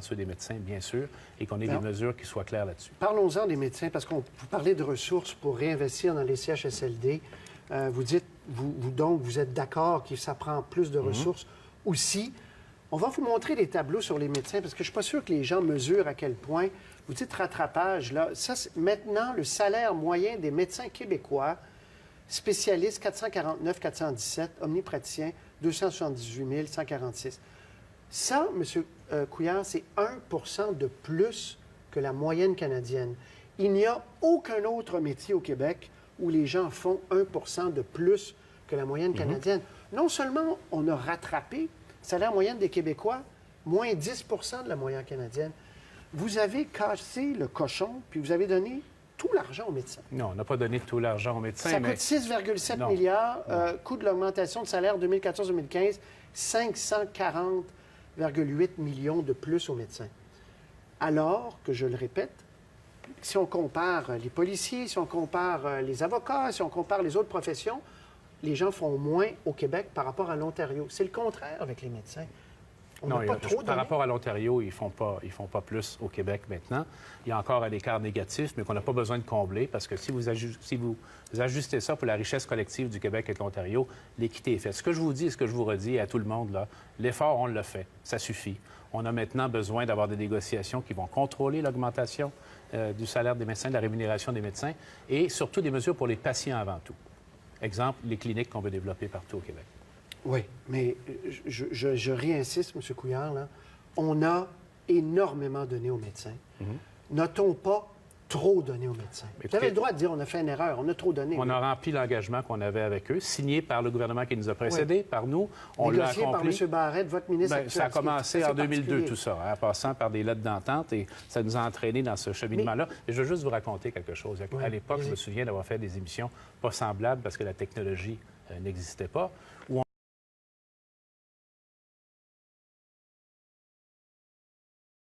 ceux des médecins, bien sûr, et qu'on ait des mesures qui soient claires là-dessus. Parlons-en des médecins, parce qu'on vous parlez de ressources pour réinvestir dans les CHSLD. Vous dites, vous êtes d'accord que ça prend plus de ressources aussi. On va vous montrer les tableaux sur les médecins, parce que je ne suis pas sûr que les gens mesurent à quel point. Vous dites rattrapage, là. Ça, maintenant, le salaire moyen des médecins québécois, spécialistes 449 417, omnipraticiens 278 146. Ça, M. Couillard, c'est 1 de plus que la moyenne canadienne. Il n'y a aucun autre métier au Québec où les gens font 1 de plus que la moyenne canadienne. Non seulement on a rattrapé le salaire moyen des Québécois, moins 10 de la moyenne canadienne, vous avez cassé le cochon, puis vous avez donné tout l'argent aux médecins. Non, on n'a pas donné tout l'argent aux médecins. Ça coûte 6,7 milliards. Coût de l'augmentation de salaire 2014-2015, 540,8 millions de plus aux médecins. Alors que, je le répète, si on compare les policiers, si on compare les avocats, si on compare les autres professions, les gens font moins au Québec par rapport à l'Ontario. C'est le contraire avec les médecins. Non, par rapport à l'Ontario, ils ne font pas plus au Québec maintenant. Il y a encore un écart négatif, mais qu'on n'a pas besoin de combler, parce que si vous ajustez ça pour la richesse collective du Québec et de l'Ontario, l'équité est faite. Ce que je vous dis et ce que je vous redis à tout le monde, là, l'effort, on l'a fait. Ça suffit. On a maintenant besoin d'avoir des négociations qui vont contrôler l'augmentation du salaire des médecins, de la rémunération des médecins, et surtout des mesures pour les patients avant tout. Exemple, les cliniques qu'on veut développer partout au Québec. Oui, mais je réinsiste, M. Couillard, là, on a énormément donné aux médecins. Notons pas trop donné aux médecins. Vous avez le droit de dire on a fait une erreur, on a trop donné. On a rempli l'engagement qu'on avait avec eux, signé par le gouvernement qui nous a précédés, par nous. On l'a accompli. Négocié par M. Barrette, votre ministre actuel. Ça a commencé en 2002, tout ça, en passant par des lettres d'entente, et ça nous a entraînés dans ce cheminement-là. Et je veux juste vous raconter quelque chose. À l'époque, je me souviens d'avoir fait des émissions pas semblables parce que la technologie n'existait pas, où